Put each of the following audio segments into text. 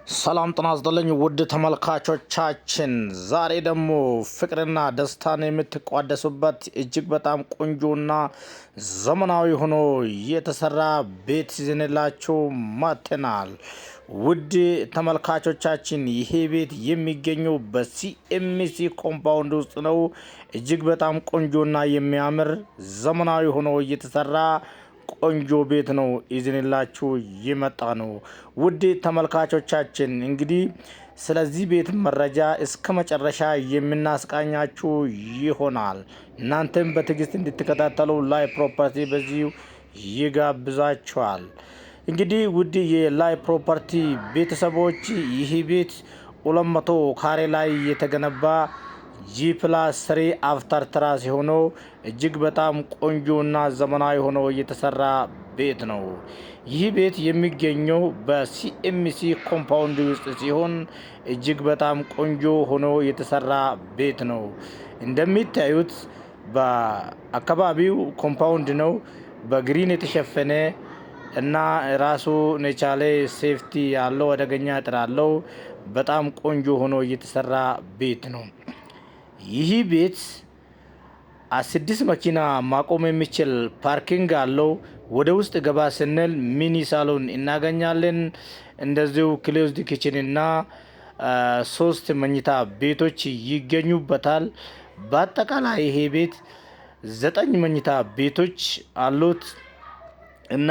ሰላም ጤና ይስጥልኝ ውድ ተመልካቾቻችን፣ ዛሬ ደግሞ ፍቅርና ደስታን የምትቋደሱበት እጅግ በጣም ቆንጆና ዘመናዊ ሆኖ የተሰራ ቤት ይዘንላችሁ መጥተናል። ውድ ተመልካቾቻችን፣ ይሄ ቤት የሚገኘው በሲኤምሲ ኮምፓውንድ ውስጥ ነው። እጅግ በጣም ቆንጆና የሚያምር ዘመናዊ ሆኖ የተሰራ ቆንጆ ቤት ነው ይዘንላችሁ የመጣ ነው። ውድ ተመልካቾቻችን እንግዲህ ስለዚህ ቤት መረጃ እስከ መጨረሻ የምናስቃኛችሁ ይሆናል። እናንተም በትዕግስት እንድትከታተሉ ላይ ፕሮፐርቲ በዚሁ ይጋብዛችኋል። እንግዲህ ውድ የላይ ፕሮፐርቲ ቤተሰቦች ይህ ቤት 200 ካሬ ላይ የተገነባ G+3 አፍተር ትራስ ሆኖ እጅግ በጣም ቆንጆና ዘመናዊ ሆኖ የተሰራ ቤት ነው። ይህ ቤት የሚገኘው በሲኤምሲ ኮምፓውንድ ውስጥ ሲሆን እጅግ በጣም ቆንጆ ሆኖ የተሰራ ቤት ነው። እንደሚታዩት በአካባቢው ኮምፓውንድ ነው፣ በግሪን የተሸፈነ እና ራሱ የቻለ ሴፍቲ ያለው አደገኛ አጥር አለው። በጣም ቆንጆ ሆኖ የተሰራ ቤት ነው። ይህ ቤት 6 መኪና ማቆም የሚችል ፓርኪንግ አለው። ወደ ውስጥ ገባ ስንል ሚኒ ሳሎን እናገኛለን። እንደዚሁ ክሎዝድ ኪችን እና 3 መኝታ ቤቶች ይገኙበታል። በአጠቃላይ ይሄ ቤት 9 መኝታ ቤቶች አሉት እና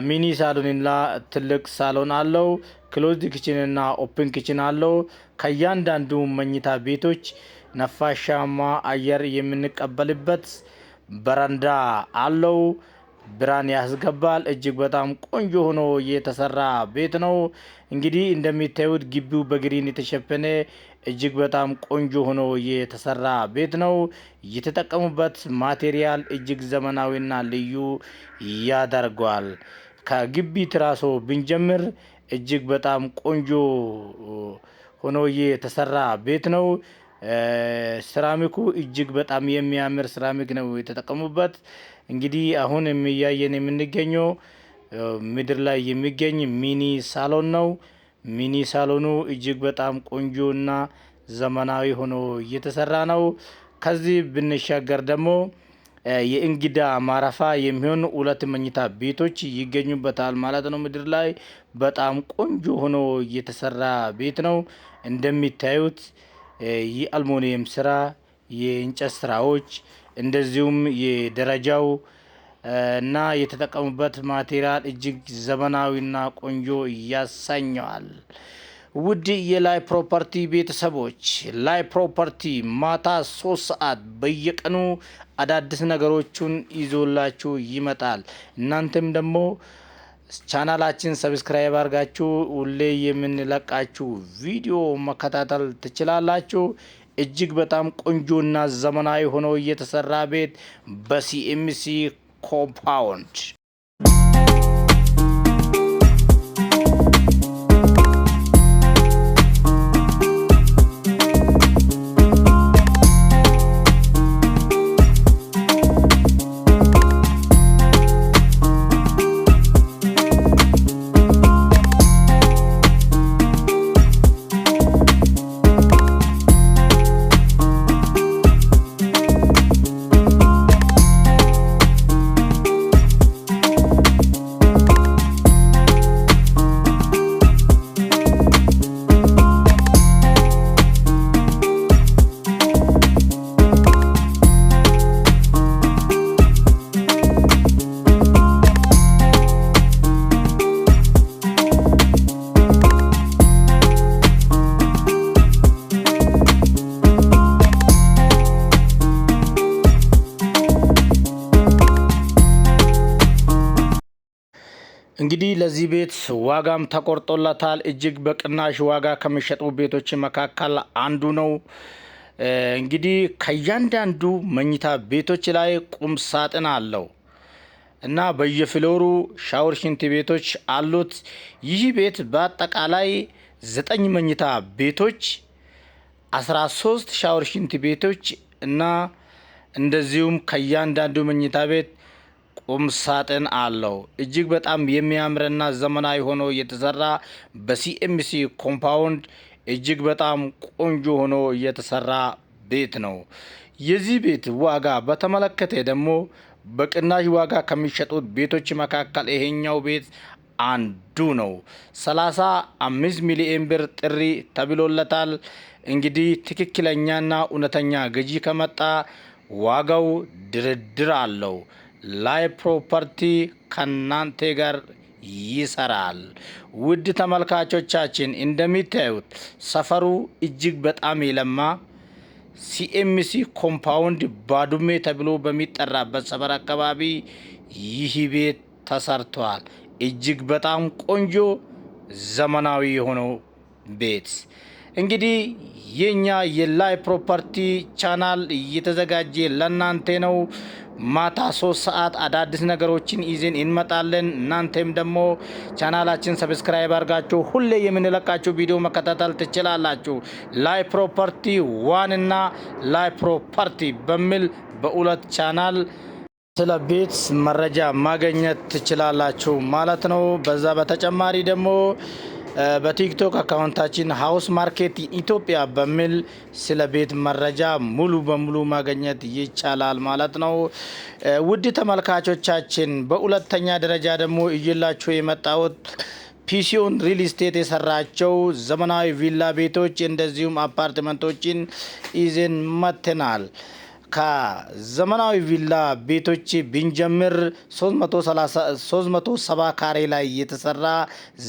ሚኒ ሳሎን እና ትልቅ ሳሎን አለው። ክሎዝድ ኪችን እና ኦፕን ኪችን አለው። ከእያንዳንዱ መኝታ ቤቶች ነፋሻማ አየር የምንቀበልበት በረንዳ አለው። ብርሃን ያስገባል። እጅግ በጣም ቆንጆ ሆኖ የተሰራ ቤት ነው። እንግዲህ እንደሚታዩት ግቢው በግሪን የተሸፈነ እጅግ በጣም ቆንጆ ሆኖ የተሰራ ቤት ነው። የተጠቀሙበት ማቴሪያል እጅግ ዘመናዊና ልዩ ያደርገዋል። ከግቢ ትራሶ ብንጀምር እጅግ በጣም ቆንጆ ሆኖ የተሰራ ቤት ነው። ሴራሚኩ እጅግ በጣም የሚያምር ሴራሚክ ነው የተጠቀሙበት። እንግዲህ አሁን የሚያየን የምንገኘው ምድር ላይ የሚገኝ ሚኒ ሳሎን ነው። ሚኒ ሳሎኑ እጅግ በጣም ቆንጆና ዘመናዊ ሆኖ እየተሰራ ነው። ከዚህ ብንሻገር ደግሞ የእንግዳ ማረፊያ የሚሆን 2 መኝታ ቤቶች ይገኙበታል ማለት ነው። ምድር ላይ በጣም ቆንጆ ሆኖ የተሰራ ቤት ነው። እንደሚታዩት የአልሙኒየም ስራ፣ የእንጨት ስራዎች እንደዚሁም የደረጃው እና የተጠቀሙበት ማቴሪያል እጅግ ዘመናዊና ቆንጆ ያሰኘዋል። ውድ የላይ ፕሮፐርቲ ቤተሰቦች፣ ላይ ፕሮፐርቲ ማታ 3 ሰዓት በየቀኑ አዳዲስ ነገሮችን ይዞላችሁ ይመጣል። እናንተም ደግሞ ቻናላችን ሰብስክራይብ አድርጋችሁ ሁሌ የምንለቃችሁ ቪዲዮ መከታተል ትችላላችሁ። እጅግ በጣም ቆንጆና ዘመናዊ ሆኖ የተሰራ ቤት በሲኤምሲ ኮምፓውንድ። እንግዲህ ለዚህ ቤት ዋጋም ተቆርጦለታል። እጅግ በቅናሽ ዋጋ ከሚሸጡ ቤቶች መካከል አንዱ ነው። እንግዲህ ከእያንዳንዱ መኝታ ቤቶች ላይ ቁም ሳጥን አለው እና በየፍሎሩ ሻወር ሽንት ቤቶች አሉት። ይህ ቤት በአጠቃላይ 9 መኝታ ቤቶች፣ 13 ሻወር ሽንት ቤቶች እና እንደዚሁም ከእያንዳንዱ መኝታ ቤት ቁም ሳጥን አለው። እጅግ በጣም የሚያምርና ዘመናዊ ሆኖ የተሰራ በሲኤምሲ ኮምፓውንድ እጅግ በጣም ቆንጆ ሆኖ የተሰራ ቤት ነው። የዚህ ቤት ዋጋ በተመለከተ ደግሞ በቅናሽ ዋጋ ከሚሸጡት ቤቶች መካከል ይሄኛው ቤት አንዱ ነው። 35 ሚሊዮን ብር ጥሪ ተብሎለታል። እንግዲህ ትክክለኛና እውነተኛ ገዢ ከመጣ ዋጋው ድርድር አለው። ላይ ፕሮፐርቲ ከናንተ ጋር ይሰራል። ውድ ተመልካቾቻችን እንደሚታዩት ሰፈሩ እጅግ በጣም የለማ ሲኤምሲ ኮምፓውንድ ባዱሜ ተብሎ በሚጠራበት ሰፈር አካባቢ ይህ ቤት ተሰርቷል። እጅግ በጣም ቆንጆ ዘመናዊ የሆነው ቤት እንግዲህ የኛ የላይ ፕሮፐርቲ ቻናል እየተዘጋጀ ለናንተ ነው። ማታ 3 ሰዓት አዳዲስ ነገሮችን ይዘን እንመጣለን። እናንተም ደግሞ ቻናላችን ሰብስክራይብ አድርጋችሁ ሁሌ የምንለቃችሁ ቪዲዮ መከታተል ትችላላችሁ። ላይ ፕሮፐርቲ 1 እና ላይ ፕሮፐርቲ በሚል በሁለት ቻናል ስለ ቤት መረጃ ማግኘት ትችላላችሁ ማለት ነው። በዛ በተጨማሪ ደግሞ በቲክቶክ አካውንታችን ሃውስ ማርኬት ኢትዮጵያ በሚል ስለ ቤት መረጃ ሙሉ በሙሉ ማግኘት ይቻላል ማለት ነው። ውድ ተመልካቾቻችን በሁለተኛ ደረጃ ደግሞ እየላችሁ የመጣሁት ፒሲዮን ሪል ስቴት የሰራቸው ዘመናዊ ቪላ ቤቶች እንደዚሁም አፓርትመንቶችን ይዘን መጥተናል። ከዘመናዊ ቪላ ቤቶች ብንጀምር 370 ካሬ ላይ የተሰራ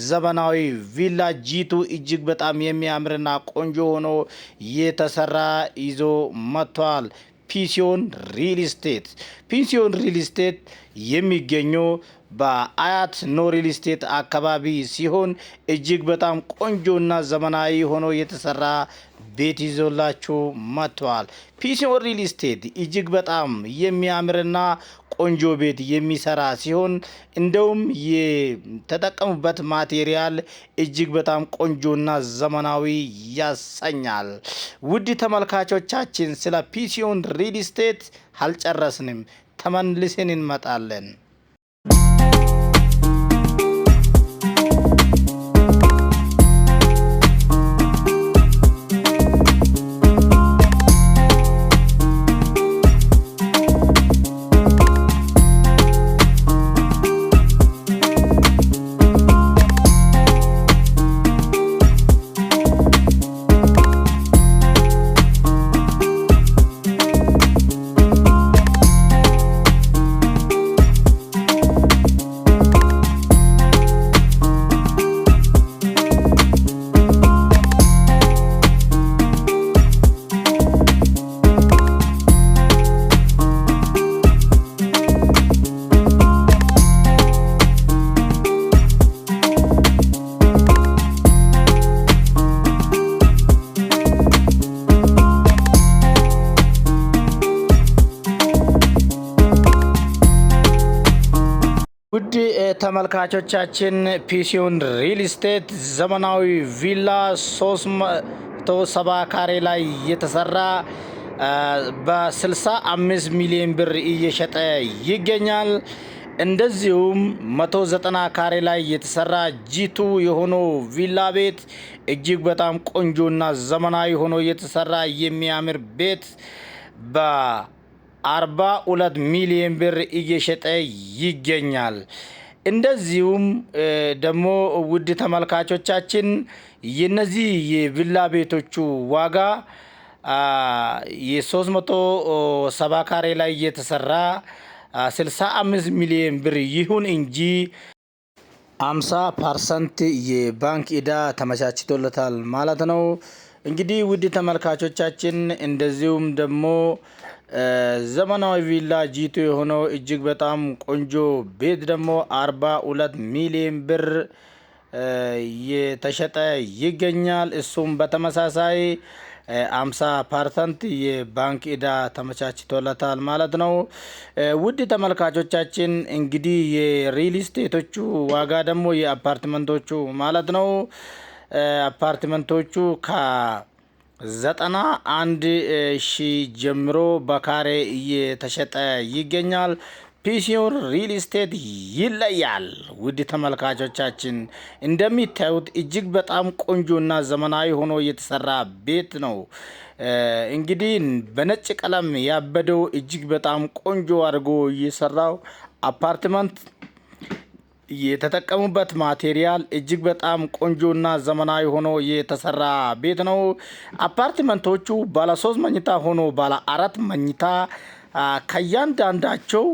ዘመናዊ ቪላ ጂቱ እጅግ በጣም የሚያምርና ቆንጆ ሆኖ የተሰራ ይዞ መጥቷል። ፒሲዮን ሪል ስቴት የሚገኘው በአያት ኖ ሪል ስቴት አካባቢ ሲሆን እጅግ በጣም ቆንጆና ዘመናዊ ሆኖ የተሰራ ቤት ይዞላችሁ መጥቷል። ፒሲዮን ሪል ስቴት እጅግ በጣም የሚያምርና ቆንጆ ቤት የሚሰራ ሲሆን እንደውም የተጠቀሙበት ማቴሪያል እጅግ በጣም ቆንጆና ዘመናዊ ያሰኛል። ውድ ተመልካቾቻችን ስለ ፒሲዮን ሪል ስቴት አልጨረስንም፣ ተመልሰን እንመጣለን። ውድ ተመልካቾቻችን ፒሲዮን ሪል ስቴት ዘመናዊ ቪላ 370 ካሬ ላይ የተሰራ በ65 ሚሊዮን ብር እየሸጠ ይገኛል። እንደዚሁም 190 ካሬ ላይ የተሰራ ጂቱ የሆነው ቪላ ቤት እጅግ በጣም ቆንጆና ዘመናዊ ሆኖ የተሰራ የሚያምር ቤት በ42 ሚሊዮን ብር እየሸጠ ይገኛል። እንደዚሁም ደግሞ ውድ ተመልካቾቻችን የነዚህ የቪላ ቤቶቹ ዋጋ የ370 ካሬ ላይ የተሰራ 65 ሚሊዮን ብር ይሁን እንጂ 50% የባንክ ዕዳ ተመቻችቶለታል ማለት ነው። እንግዲህ ውድ ተመልካቾቻችን እንደዚሁም ደግሞ ዘመናዊ ቪላ ጂቱ የሆነው እጅግ በጣም ቆንጆ ቤት ደግሞ 42 ሚሊዮን ብር የተሸጠ ይገኛል። እሱም በተመሳሳይ 50% የባንክ ዕዳ ተመቻችቶለታል ማለት ነው። ውድ ተመልካቾቻችን እንግዲህ የሪል ስቴቶቹ ዋጋ ደግሞ የአፓርትመንቶቹ ማለት ነው። አፓርትመንቶቹ ከ91 ሺህ ጀምሮ በካሬ እየተሸጠ ይገኛል። ፒሲዮር ሪል ስቴት ይለያል። ውድ ተመልካቾቻችን እንደሚታዩት እጅግ በጣም ቆንጆና ዘመናዊ ሆኖ የተሰራ ቤት ነው። እንግዲህ በነጭ ቀለም ያበደው እጅግ በጣም ቆንጆ አድርጎ የሰራው አፓርትመንት የተጠቀሙበት ማቴሪያል እጅግ በጣም ቆንጆና ዘመናዊ ሆኖ የተሰራ ቤት ነው። አፓርትመንቶቹ ባለ 3 መኝታ ሆኖ ባለ 4 መኝታ ከያንዳንዳቸው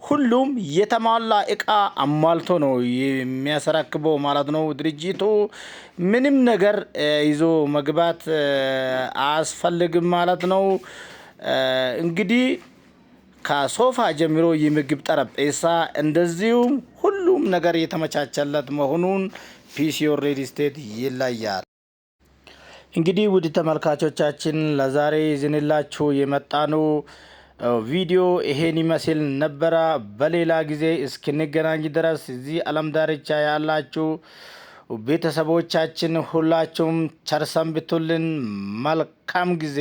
ሁሉም የተሟላ እቃ አሟልቶ ነው የሚያስረክበው ማለት ነው። ድርጅቱ ምንም ነገር ይዞ መግባት አያስፈልግም ማለት ነው። እንግዲህ ከሶፋ ጀምሮ የምግብ ጠረጴዛ እንደዚሁም ሁሉም ነገር የተመቻቸለት መሆኑን ፒሲዮር ሪል ስቴት ይለያል። እንግዲህ ውድ ተመልካቾቻችን ለዛሬ ይዘንላችሁ የመጣነው ቪዲዮ ይሄን ይመስል ነበረ። በሌላ ጊዜ እስክንገናኝ ድረስ እዚህ ዓለም ዳርቻ ያላችሁ ቤተሰቦቻችን ሁላችሁም ቸር ሰንብቱልን። መልካም ጊዜ